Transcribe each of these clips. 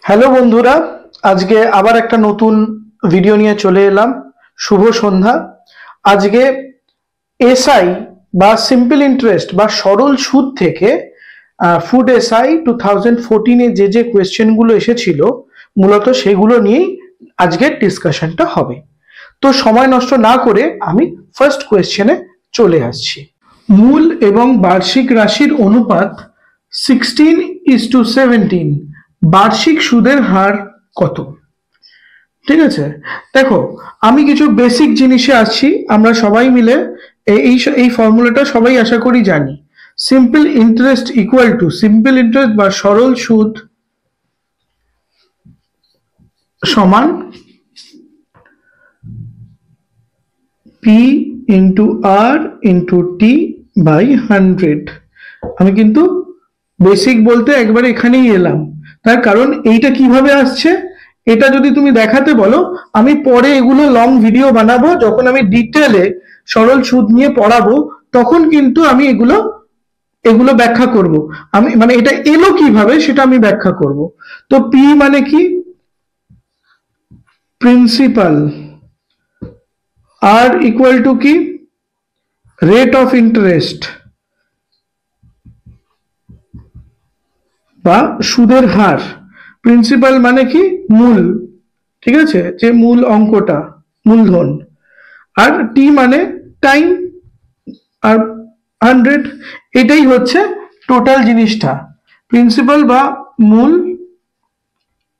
Hello বন্ধুরা, আজকে আবার একটা নতুন ভিডিও নিয়ে চলে এলাম। শুভ সন্ধ্যা। আজকে এসআই বা সিম্পল ইন্টারেস্ট বা সরল সুদ থেকে ফুড এসআই 2014-এ যে কোয়েশ্চেনগুলো এসেছিল মূলত সেগুলো নিয়েই আজকের ডিসকাশনটা হবে। তো সময় নষ্ট না করে আমি ফার্স্ট কোয়েশ্চেনে চলে আসছি। মূল এবং বার্ষিক রাশির অনুপাত 16:17। বার্ষিক সুদের হার কত? ঠিক আছে, দেখো আমি কিছু বেসিক জিনিসে আসছি। আমরা সবাই মিলে এই ফর্মুলাটা সবাই আশা করি জানি। Simple interest equal to simple interest বা সরল সুদ সমান P into R into T by 100। আমি কিন্তু বেসিক বলতে একবার এখানেই এলাম, তার কারণ এইটা কিভাবে আসছে এটা যদি তুমি দেখাতে বলো, আমি পরে এগুলো লং ভিডিও বানাবো, যখন আমি ডিটেলে সরল সুদ নিয়ে পড়াবো তখন কিন্তু আমি এগুলো ব্যাখ্যা করব। আমি মানে এটা এলো কিভাবে সেটা আমি ব্যাখ্যা করব। তো পি মানে কি? প্রিন্সিপাল। আর ইকুয়াল টু কি? রেট অফ ইন্টারেস্ট বা সুদের হার। প্রিন্সিপাল মানে কি? মূল, ঠিক আছে, যে মূল অঙ্কটা, মূলধন। আর টি মানে টাইম, আর 100। এটাই হচ্ছে টোটাল জিনিসটা। প্রিন্সিপাল বা মূল,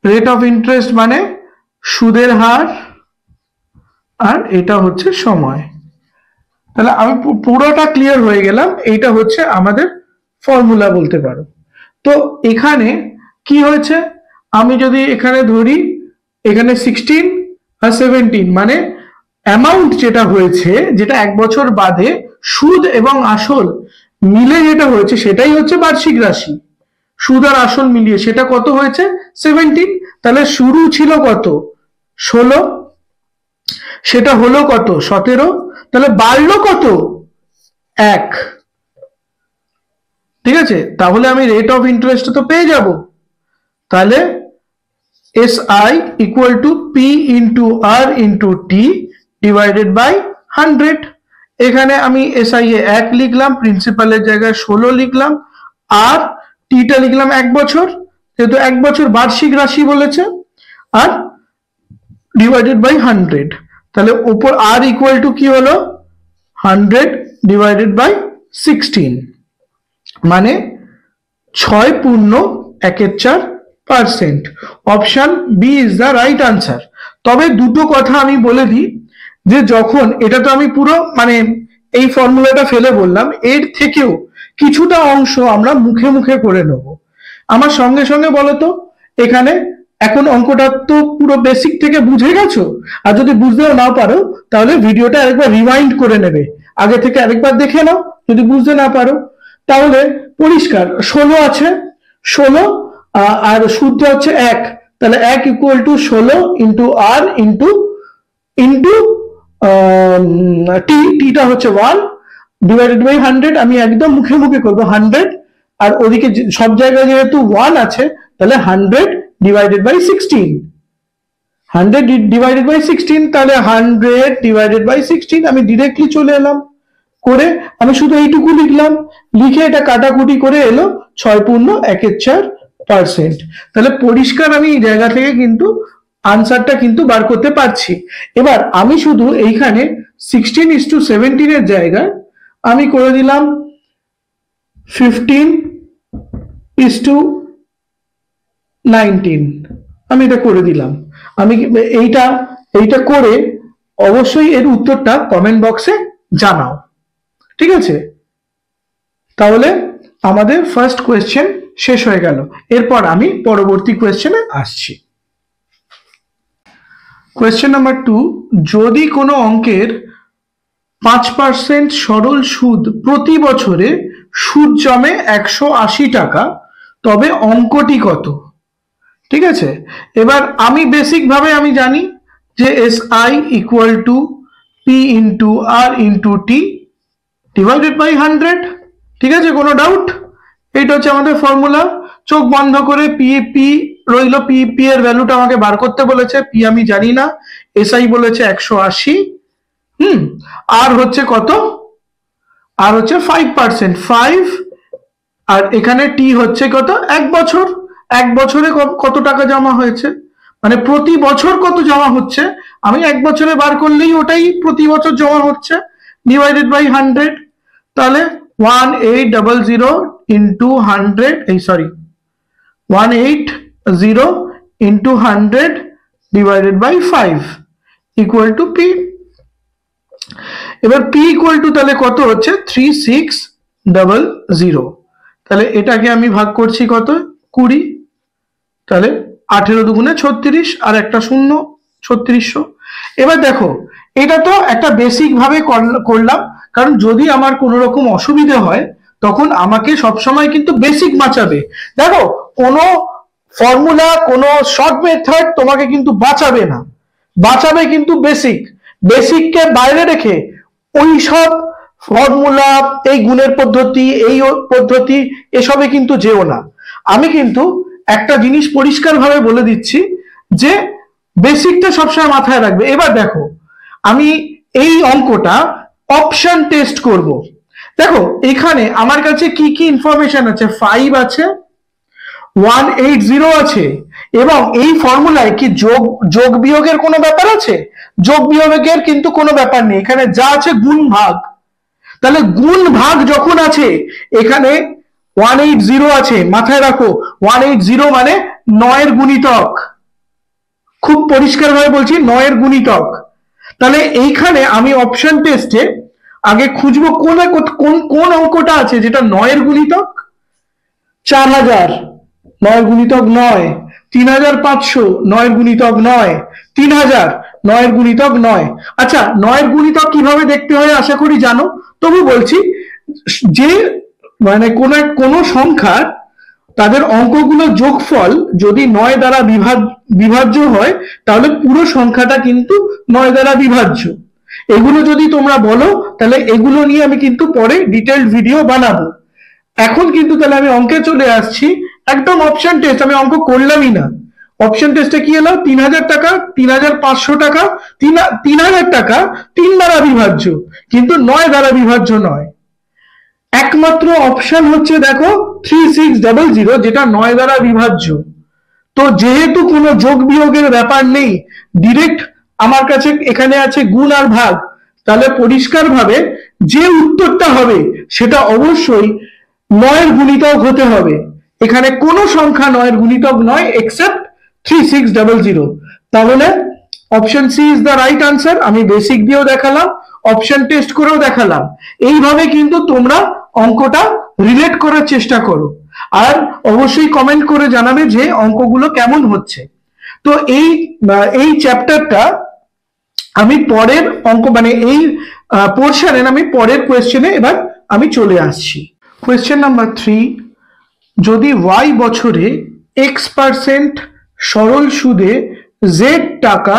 রেট অফ ইন্টারেস্ট মানে সুদের হার, আর এটা হচ্ছে সময়। তাহলে আমি পুরোটা ক্লিয়ার হয়ে গেলাম। এইটা হচ্ছে আমাদের ফর্মুলা বলতে পারো। তো এখানে কি হয়েছে, আমি যদি এখানে ধরি, এখানে 16 আর 17 মানে অ্যামাউন্ট যেটা হয়েছে, যেটা এক বছর বাদে সুদ এবং আসল মিলে যেটা হয়েছে সেটাই হচ্ছে বার্ষিক রাশি। সুদ আর আসল মিলিয়ে সেটা কত হয়েছে? 17। তাহলে শুরু ছিল কত? 16, সেটা হলো কত? 17। তাহলে বাড়লো কত? 1। ঠিক আছে, তাহলে আমি রেট অফ ইন্টারেস্ট তো পেয়ে যাব। তাহলে S I equal to P into R into T divided by 100। এখানে আমি এস আই এ 1 লিখলাম, প্রিন্সিপালের জায়গায় 16 লিখলাম, আর টিটা লিখলাম 1 বছর, যেহেতু 1 বছর বার্ষিক রাশি বলেছে, আর ডিভাইডেড বাই 100। তাহলে উপর আর ইকুয়াল টু কি হলো? 100 ডিভাইডেড বাই 16, মানে 6.14%। Option B is the right answer. তবে দুটো কথা আমি বলে দিই, যে যখন এটা তো আমি পুরো মানে এই ফর্মুলাটা ফেলে বললাম, এর থেকেও কিছুটা অংশ আমরা মুখে মুখে করে নেব। আমার সঙ্গে সঙ্গে বলো তো, এখানে এখন অঙ্কটা তো পুরো বেসিক থেকে বুঝে গেছো, আর যদি বুঝতেও না পারো তাহলে ভিডিওটা আরেকবার রিওয়াইন্ড করে নেবে, আগে থেকে আরেকবার দেখে নাও যদি বুঝতে না পারো। তাহলে পরিষ্কার 16 আছে, 16 আর সুদটা হচ্ছে 1, তাহলে 1 equal to 16 into R into into theta হচ্ছে 1 ডিভাইডেড বাই 100। আমি একদম মুখে মুখে করবো 100, আর ওদিকে সব জায়গায় যেহেতু 1 আছে তাহলে 100 ডিভাইডেড বাই 16। 100 ডিভাইডেড বাই 16, তাহলে 100 ডিভাইডেড বাই 16 আমি ডিরেক্টলি চলে এলাম করে, আমি শুধু এইটুকু লিখলাম, লিখে এটা কাটাকুটি করে এলো 6.14%। তাহলে পরিষ্কার আমি এই জায়গা থেকে কিন্তু আনসারটা কিন্তু বার করতে পারছি। এবার আমি শুধু এইখানে 16:17 এর জায়গায় আমি করে দিলাম 15:19। আমি এটা করে দিলাম। আমি এইটা করে অবশ্যই এর উত্তরটা কমেন্ট বক্সে জানাও, ঠিক আছে? তাহলে আমাদের ফার্স্ট কোয়েশ্চেন শেষ হয়ে গেল। এরপর আমি পরবর্তী কোয়েশ্চেনে আসছি। কোয়েশ্চেন নাম্বার 2, যদি কোনো অঙ্কের 5% সরল সুদ প্রতি বছরে সুদ জমে 180 টাকা, তবে অঙ্কটি কত? ঠিক আছে, এবার আমি বেসিক ভাবে আমি জানি যে S I equal to P into R into T divided by 100। ঠিক আছে, কোনো ডাউট? এটা হচ্ছে আমাদের ফর্মুলা। চোখ বন্ধ করে পি রইল পি, পি এর ভ্যালুটা আমাকে বার করতে বলেছে, পি আমি জানি না, এসআই বলেছে 180, আর হচ্ছে কত, আর হচ্ছে 5%, 5, আর এখানে টি হচ্ছে কত, 1 বছর। 1 বছরে কত টাকা জমা হয়েছে, মানে প্রতি বছর কত জমা হচ্ছে, আমি 1 বছরে বার করলেই ওটাই প্রতি বছর জমা হচ্ছে, ডিভাইডেড বাই 100। তাহলে 1800 ইন্টু 100, এই sorry 180 into 100 divided by 5 equal to P. এবার পি ইকুয়াল টু তাহলে কত হচ্ছে, 3600। তাহলে এটাকে আমি ভাগ করছি কত, 20, তাহলে 18 দুগুণে 36, আর একটা শূন্য, 3600। এবার দেখো, এটা তো একটা বেসিক ভাবে করলাম, কারণ যদি আমার কোনো রকম অসুবিধা হয় তখন আমাকে সবসময় কিন্তু বেসিক বাঁচাবে। দেখো, কোনো ফর্মুলা, কোনো শর্ট মেথড তোমাকে কিন্তু বাঁচাবে না, বাঁচাবে কিন্তু বেসিক। বেসিককে বাইরে রেখে ওই সব ফর্মুলা, এই গুণের পদ্ধতি, এই পদ্ধতি, এসবে কিন্তু যেও না। আমি কিন্তু একটা জিনিস পরিষ্কার ভাবে বলে দিচ্ছি যে বেসিকটা সবসময় মাথায় রাখবে। এবার দেখো, আমি এই অঙ্কটা অপশন টেস্ট করব। দেখো এখানে আমার কাছে কি কি ইনফরমেশন আছে, 5 আছে, 180 আছে, এবং এই ফর্মুলায় কি যোগ বিয়োগের কোনো ব্যাপার আছে? যোগ বিয়োগের কিন্তু কোনো ব্যাপার নেই, এখানে যা আছে গুণ ভাগ। তাহলে গুণ ভাগ যখন আছে, এখানে 180 আছে, মাথায় রাখো 180 মানে 9 এর গুণিতক, খুব পরিষ্কার ভাবে বলছি 9 এর গুণিতক। তাহলে এইখানে আমি অপশন টেস্টে আগে খুঁজবো কোন কোন অঙ্কটা আছে যেটা 9 এর গুণিতক। 4000 9 এর গুণিতক 9, 3500 9 এর গুণিতক 9, 3000 9 এর গুণিতক 9। আচ্ছা, 9 এর গুণিতক কিভাবে দেখতে হয় আশা করি জানো, তবু বলছি, যে মানে কোন সংখ্যার তাদের অঙ্কগুলো যোগফল যদি 9 দ্বারা বিভাজ্য হয়, তাহলে পুরো সংখ্যাটা কিন্তু 9 দ্বারা বিভাজ্য। এগুলো যদি তোমরা বলো, তাহলে এগুলো নিয়ে আমি কিন্তু পরে ডিটেইলড ভিডিও বানাবো। এখন কিন্তু তাহলে আমি অঙ্কে চলে আসছি, একদম অপশন টেস্ট, আমি অঙ্ক করলামই না। অপশন টেস্টে কি এলো, 3000 টাকা, 3500 টাকা, 3000 টাকা 3 দ্বারা বিভাজ্য, কিন্তু 9 দ্বারা বিভাজ্য নয়। একমাত্র অপশন হচ্ছে দেখো 3600, যেটা 9 দ্বারা বিভাজ্য। তো যেহেতু কোনো যোগ বিয়োগের ব্যাপার নেই, ডিরেক্ট আমার কাছে এখানে আছে গুণ আর ভাগ, তাহলে পরিষ্কার ভাবে যে উত্তরটা হবে সেটা অবশ্যই 9 এর গুণিতক হতে হবে। এখানে কোনো সংখ্যা 9 এর গুণিতক নয় এক্সেপ্ট 3600। তাহলে option C is the right answer. আমি বেসিক দিয়েও দেখালাম, অপশন টেস্ট করেও দেখালাম। এইভাবে কিন্তু তোমরা অঙ্কটা রিলেট করার চেষ্টা করো, আর অবশ্যই কমেন্ট করে জানাবে যে অঙ্কগুলো কেমন হচ্ছে। তো এই চ্যাপ্টারটা আমি পরের অঙ্ক, মানে এই পোর্শনে আমি পরের কোয়েশ্চেনে এবার আমি চলে আসছি। কোয়েশ্চেন নাম্বার 3, যদি y বছরে x% সরল সুদে z টাকা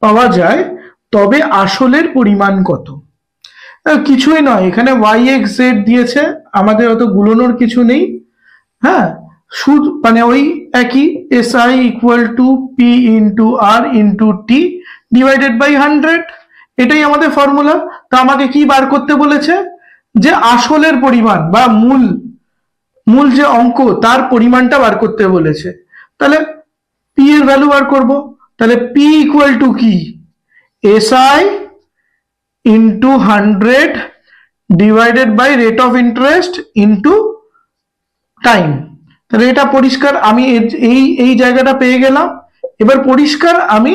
পাওয়া যায়, তবে আসলের পরিমাণ কত? কিছুই নয়, এখানে yx z দিয়েছে, আমাদের অত গুলোনোর কিছু নেই। হ্যাঁ, সুদ মানে ওই একই, SI equal to P into R into T divided by 100, এটাই আমাদের ফর্মুলা। তো আমাকে কি বার করতে বলেছে, যে আসলের পরিমাণ বা মূল যে অঙ্ক তার পরিমাণটা বার করতে বলেছে। তাহলে P এর ভ্যালু বার করব। তাহলে P ইকুয়াল টু কি, SI into 100 divided by rate of interest into time. তাহলে এটা পরিষ্কার, আমি এই জায়গাটা পেয়ে গেলাম। এবার পরিষ্কার আমি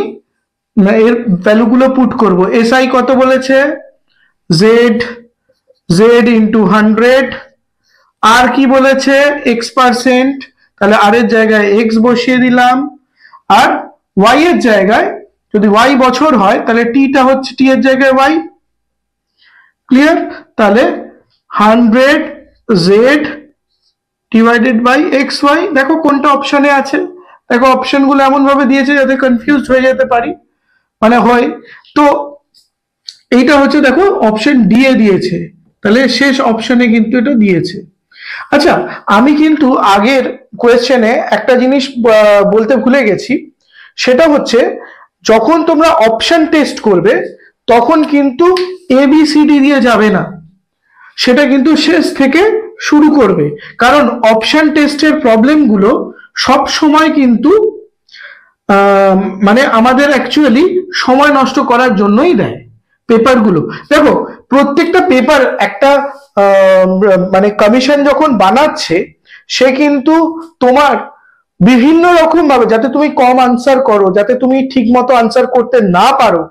এর ভ্যালুগুলো পুট করব। SI কত বলেছে, z ইন্টু 100, আর কি বলেছে x%, তাহলে আর এর জায়গায় x বসিয়ে দিলাম, আর y এর জায়গায় যদি y বছর হয় তাহলে t টা হচ্ছে t এর জায়গায় y। ক্লিয়ার? তাহলে 100z ডিভাইডেড বাই xy। দেখো কোনটা অপশনে আছে, দেখো অপশনগুলো এমন ভাবে দিয়েছে যাতে কনফিউজ হয়ে যেতে পারি, মানে হয়। তো এইটা হচ্ছে দেখো অপশন ডি এ দিয়েছে, তাহলে শেষ অপশনে কিন্তু এটা দিয়েছে। আচ্ছা, আমি কিন্তু আগের কোয়েশ্চেনে একটা জিনিস বলতে ভুলে গেছি, সেটা হচ্ছে যখন তোমরা অপশন টেস্ট করবে তখন কিন্তু ABCD দিয়ে যাবে না, সেটা কিন্তু শেষ থেকে শুরু করবে। কারণ অপশন টেস্টের প্রবলেমগুলো সব সময় কিন্তু মানে আমাদের অ্যাকচুয়ালি সময় নষ্ট করার জন্যই দেয় পেপারগুলো। দেখো প্রত্যেকটা পেপার একটা মানে কমিশন যখন বানাচ্ছে সে কিন্তু তোমার বিভিন্ন রকম ভাবে, যাতে তুমি কম আনসার করো, যাতে তুমি ঠিক মতো আনসার করতে না পারো,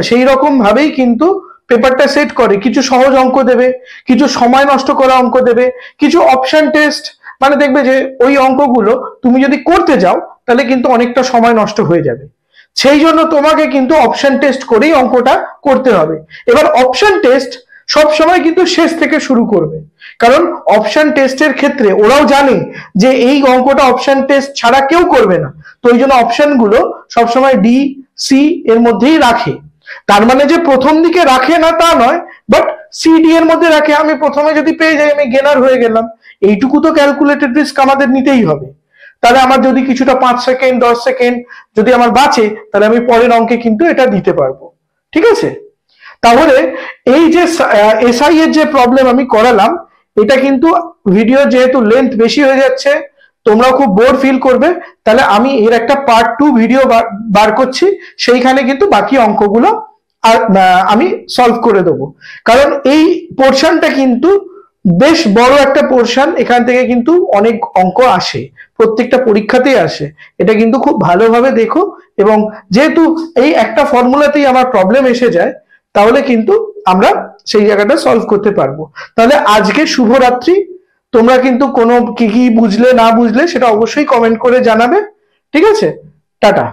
সেই রকম ভাবেই কিন্তু পেপারটা সেট করে। কিছু সহজ অঙ্ক দেবে, কিছু সময় নষ্ট করা অঙ্ক দেবে, কিছু অপশন টেস্ট, মানে দেখবে যে ওই অঙ্কগুলো তুমি যদি করতে যাও তাহলে কিন্তু অনেকটা সময় নষ্ট হয়ে যাবে। সেই জন্য তোমাকে কিন্তু অপশন টেস্ট করেই অঙ্কটা করতে হবে। এবার অপশন টেস্ট সব সময় কিন্তু শেষ থেকে শুরু করবে, কারণ অপশন টেস্টের ক্ষেত্রে ওরাও জানে যে এই অঙ্কটা অপশন টেস্ট ছাড়া কেউ করবে না, তো ওই জন্য অপশনগুলো সবসময় ডি সি এর মধ্যেই রাখে। তার মানে যে প্রথম দিকে রাখে না তা নয়, বাট সিডি এর মধ্যে রাখে। আমি প্রথমে যদি পেয়ে যাই আমি গেনার হয়ে গেলাম, এইটুকু তো ক্যালকুলেটেড রিস্ক আমাদের নিতেই হবে। তাহলে আমার যদি কিছুটা 5 সেকেন্ড 10 সেকেন্ড যদি আমার বাঁচে তাহলে আমি পরের অঙ্কে কিন্তু এটা দিতে পারবো। ঠিক আছে, তাহলে এই যে এসআই এর যে প্রবলেম আমি করালাম, এটা কিন্তু ভিডিও যেহেতু লেন্থ বেশি হয়ে যাচ্ছে, তোমরা খুব বোর ফিল করবে, তাহলে আমি এর একটা পার্ট 2 ভিডিও বার করছি, সেইখানে কিন্তু বাকি অঙ্কগুলো আমি সলভ করে দেবো। কারণ এই পোর্শনটা কিন্তু বেশ বড় একটা পোর্শন, এখান থেকে কিন্তু অনেক অঙ্ক আসে, প্রত্যেকটা পরীক্ষাতেই আসে। এটা কিন্তু খুব ভালোভাবে দেখো, এবং যেহেতু এই একটা ফর্মুলাতেই আমার প্রবলেম এসে যায়, তাহলে কিন্তু আমরা সেই জায়গাটা সলভ করতে পারবো। তাহলে আজকে শুভরাত্রি। তোমরা কিন্তু কোনো কি কি বুঝলে না বুঝলে সেটা অবশ্যই কমেন্ট করে জানাবে। ঠিক আছে, টাটা।